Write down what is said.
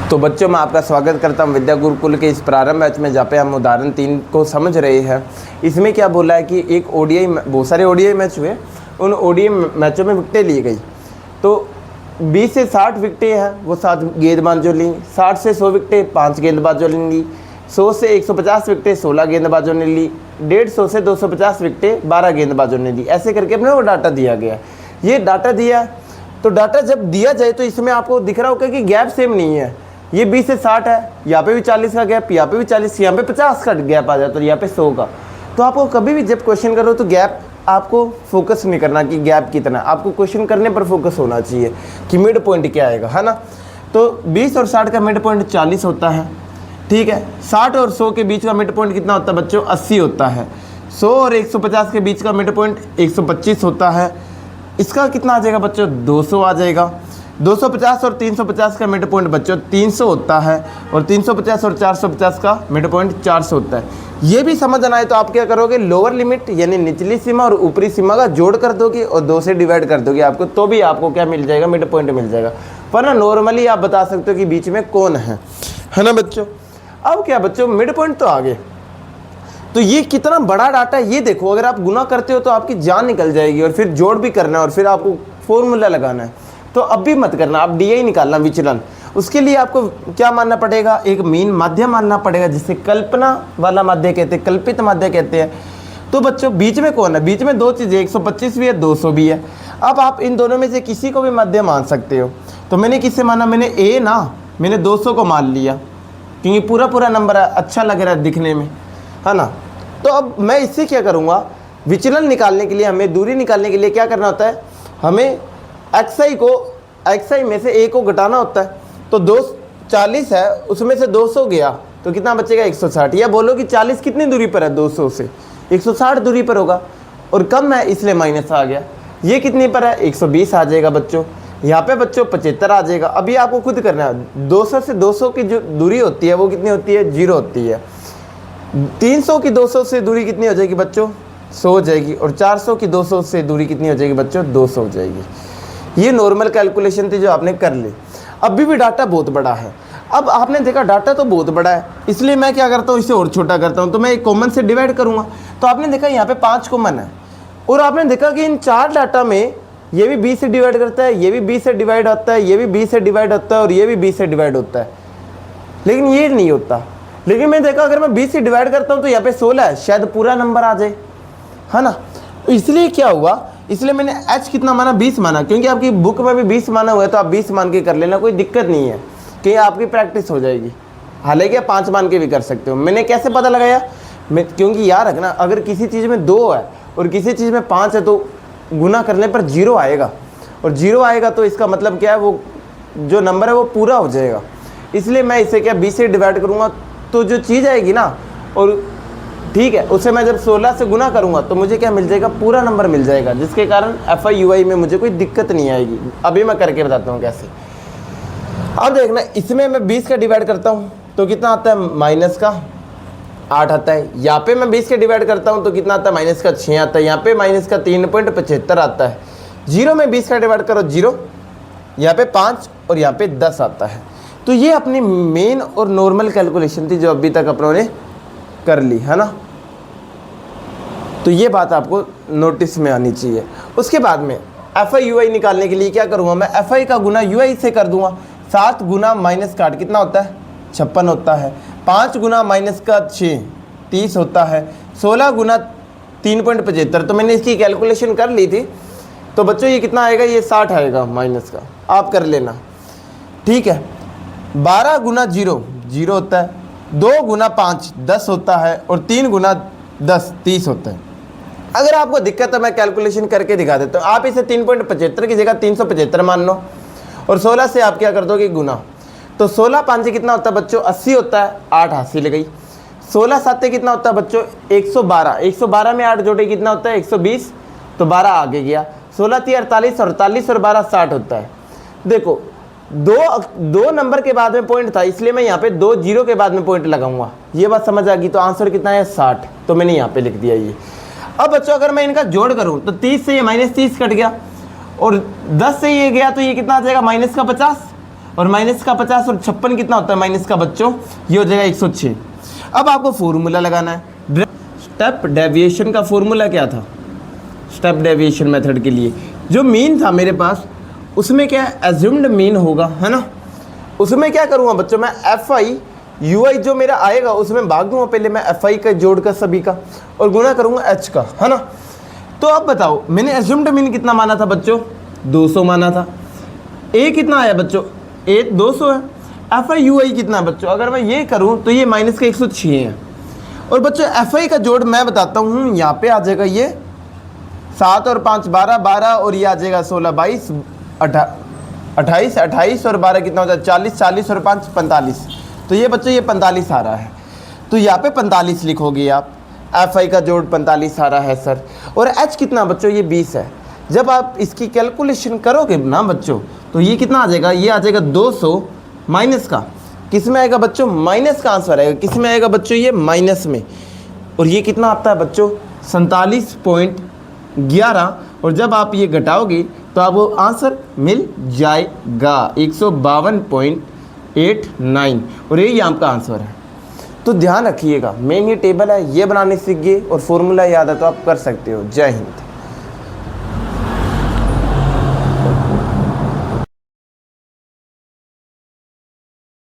तो बच्चों मैं आपका स्वागत करता हूं विद्या गुरुकुल के इस प्रारंभ बैच में, जहाँ पे हम उदाहरण 3 को समझ रहे हैं। इसमें क्या बोला है कि एक ओडीआई, बहुत सारे ओडीआई मैच हुए, उन ओडीआई मैचों में विकटें ली गई। तो 20 से 60 विकटें हैं वो 7 गेंदबाजों ली, 60 से 100 विकटें 5 गेंदबाजों ने ली, 100 से 150 विकटें 16 गेंदबाजों ने ली, 150 से 250 विकटें 12 गेंदबाजों ने ली। ऐसे करके अपने वो डाटा दिया गया। ये डाटा दिया, तो डाटा जब दिया जाए तो इसमें आपको दिख रहा होगा कि गैप सेम नहीं है। ये 20 से 60 है, यहाँ पे भी 40 का गैप, यहाँ पे भी 40, यहाँ पे 50 का गैप आ जाता है, यहाँ पे 100 का। तो आपको कभी भी जब क्वेश्चन करो तो गैप आपको फोकस नहीं करना कि गैप कितना, आपको क्वेश्चन करने पर फोकस होना चाहिए कि मिड पॉइंट क्या आएगा, है ना। तो 20 और 60 का मिड पॉइंट 40 होता है, ठीक है। 60 और 100 के बीच का मिड पॉइंट कितना होता है बच्चों? 80 होता है। 100 और 150 के बीच का मिड पॉइंट 125 होता है। इसका कितना आ जाएगा बच्चों? 200 आ जाएगा। 250 और 350 का मिड पॉइंट बच्चों 300 होता है, और 350 और 450 का मिड पॉइंट 400 होता है। ये भी समझ आना है तो आप क्या करोगे, लोअर लिमिट यानी निचली सीमा और ऊपरी सीमा का जोड़ कर दोगे और 2 से डिवाइड कर दोगे आपको, तो भी आपको क्या मिल जाएगा? मिड पॉइंट मिल जाएगा। वरना नॉर्मली आप बता सकते हो कि बीच में कौन है ना बच्चों। अब क्या बच्चों, मिड पॉइंट तो आगे, तो ये कितना बड़ा डाटा है ये देखो। अगर आप गुना करते हो तो आपकी जान निकल जाएगी, और फिर जोड़ भी करना है और फिर आपको फॉर्मूला लगाना है। तो अब भी मत करना, आप डीआई निकालना, विचलन। उसके लिए आपको क्या मानना पड़ेगा? एक मीन माध्य मानना पड़ेगा, जिसे कल्पना वाला माध्य कहते हैं, कल्पित माध्य कहते हैं। तो बच्चों बीच में कौन है? बीच में 2 चीज़ें, 125 भी है, 200 भी है। अब आप इन दोनों में से किसी को भी माध्य मान सकते हो। तो मैंने किससे माना? मैंने 200 को मान लिया, क्योंकि पूरा नंबर है, अच्छा लग रहा है दिखने में, है ना। तो अब मैं इससे क्या करूँगा, विचलन निकालने के लिए, हमें दूरी निकालने के लिए क्या करना होता है? हमें xi में से a को घटाना होता है। तो 240 है, उसमें से 200 गया तो कितना बचेगा? 160। या बोलो कि 40 कितनी दूरी पर है? 200 से 160 दूरी पर होगा, और कम है इसलिए माइनस आ गया। ये कितनी पर है? 120 आ जाएगा बच्चों। यहाँ पे बच्चों 75 आ जाएगा। अभी आपको खुद करना है, 200 से 200 की जो दूरी होती है वो कितनी होती है? 0 होती है। 300 की 200 से दूरी कितनी हो जाएगी बच्चों? 100 हो जाएगी। और 400 की 200 से दूरी कितनी हो जाएगी बच्चों? 200 हो जाएगी। ये नॉर्मल कैलकुलेशन थी जो आपने कर ली। अभी भी डाटा बहुत बड़ा है। अब आपने देखा डाटा तो बहुत बड़ा है, इसलिए मैं क्या करता हूँ, इसे और छोटा करता हूँ। तो मैं एक कॉमन से डिवाइड करूँगा। तो आपने देखा यहाँ पे 5 कॉमन है, और आपने देखा कि इन 4 डाटा में ये भी 20 से डिवाइड करता है, ये भी 20 से डिवाइड होता है, ये भी 20 से डिवाइड होता है, और ये भी 20 से डिवाइड होता है, लेकिन ये नहीं होता। लेकिन मैं देखा अगर मैं 20 से डिवाइड करता हूँ तो यहाँ पे 16 है, शायद पूरा नंबर आ जाए, है ना। तो इसलिए क्या हुआ, इसलिए मैंने h कितना माना? 20 माना, क्योंकि आपकी बुक में भी 20 माना हुआ है, तो आप 20 मान के कर लेना, कोई दिक्कत नहीं है, कि आपकी प्रैक्टिस हो जाएगी। हालांकि आप 5 मान के भी कर सकते हो। मैंने कैसे पता लगाया? क्योंकि याद रखना, अगर किसी चीज़ में 2 है और किसी चीज़ में 5 है तो गुना करने पर 0 आएगा, और 0 आएगा तो इसका मतलब क्या है, वो जो नंबर है वो पूरा हो जाएगा। इसलिए मैं इसे क्या 20 से डिवाइड करूँगा, तो जो चीज़ आएगी ना, और ठीक है, उसे मैं जब 16 से गुना करूंगा तो मुझे क्या मिल जाएगा? पूरा नंबर मिल जाएगा, जिसके कारण FI/UI में मुझे कोई दिक्कत नहीं आएगी। अभी मैं करके बताता हूँ कैसे। अब देखना, इसमें मैं 20 का डिवाइड करता हूँ तो कितना आता है? माइनस का 8 आता है। यहाँ पे मैं 20 का डिवाइड करता हूँ तो कितना आता है? माइनस का 6 आता है। यहाँ पे माइनस का 3.75 आता है। 0 में 20 का डिवाइड करो 0, यहाँ पे 5 और यहाँ पे 10 आता है। तो ये अपनी मेन और नॉर्मल कैलकुलेशन थी जो अभी तक अपनों ने कर ली, है ना। तो ये बात आपको नोटिस में आनी चाहिए। उसके बाद में FI/UI निकालने के लिए क्या करूँगा मैं? FI का गुना UI से कर दूंगा। 7 गुना माइनस का 8 कितना होता है? 56 होता है। 5 गुना माइनस का 6 30 होता है। 16 गुना 3.75, तो मैंने इसकी कैलकुलेशन कर ली थी। तो बच्चों ये कितना आएगा? ये 60 आएगा माइनस का, आप कर लेना, ठीक है। 12 गुना 0 0 होता है। 2 गुना 5 10 होता है, और 3 गुना 10 30 होता है। अगर आपको दिक्कत है मैं कैलकुलेशन करके दिखा देता हूँ। आप इसे 3.75 की जगह 375 मान लो, और 16 से आप क्या कर दोगे? गुना। तो 16 5 कितना होता है बच्चों? 80 होता है। 8 हासिल गई। 16 7 कितना होता है बच्चों? 112। 112 में 8 जोड़े कितना होता है? 120, तो 12 आगे गया। 16 3 48, 48 और 12 60 होता है। देखो, दो नंबर के बाद में पॉइंट था, इसलिए मैं यहाँ पे 2 0 के बाद में पॉइंट लगाऊंगा। ये बात समझ आ गई। तो आंसर कितना है? 60। तो मैंने यहाँ पे लिख दिया ये। अब बच्चों अगर मैं इनका जोड़ करूँ तो 30 से ये -30 कट गया, और 10 से ये गया तो ये कितना आ जाएगा? -50। और माइनस का 50 और 56 कितना होता है माइनस का बच्चों, ये हो जाएगा 106। अब आपको फॉर्मूला लगाना है। स्टेप डेविएशन का फॉर्मूला क्या था, स्टेप डेविएशन मेथड के लिए जो मीन था मेरे पास, उसमें क्या एज्यूम्ड मीन होगा, है ना। उसमें क्या करूँगा बच्चों, मैं एफ आई यू आई जो मेरा आएगा उसमें भाग दूंगा पहले मैं एफ आई का जोड़ का सभी का और गुना करूँगा एच का, है ना। तो अब बताओ मैंने एज्यूम्ड मीन कितना माना था बच्चों, 200 माना था। ए कितना आया बच्चों, ए 200 है। एफ आई यू आई कितना है बच्चों, अगर मैं ये करूँ तो ये माइनस का 106 है। और बच्चों एफ आई का जोड़ मैं बताता हूँ, यहाँ पे आ जाएगा ये 7 और 5 12 12 और ये आ जाएगा 16 22 28 28 और 12 कितना होता है 40 40 और 5 45। तो ये बच्चों ये 45 आ रहा है, तो यहाँ पे 45 लिखोगे आप। एफ आई का जोड़ 45 आ रहा है सर। और एच कितना बच्चों, ये 20 है। जब आप इसकी कैलकुलेशन करोगे ना बच्चों तो ये कितना आ जाएगा, ये आ जाएगा 200 माइनस का किस में आएगा बच्चों, माइनस का आंसर आएगा किस में आएगा बच्चों, ये माइनस में। और ये कितना आता है बच्चों 47.11। और जब आप ये घटाओगे तो आपको आंसर मिल जाएगा 152.89 और यही आपका आंसर है। तो ध्यान रखिएगा, मेन ये टेबल है, ये बनाने सीख गए और फॉर्मूला याद है तो आप कर सकते हो। जय हिंद।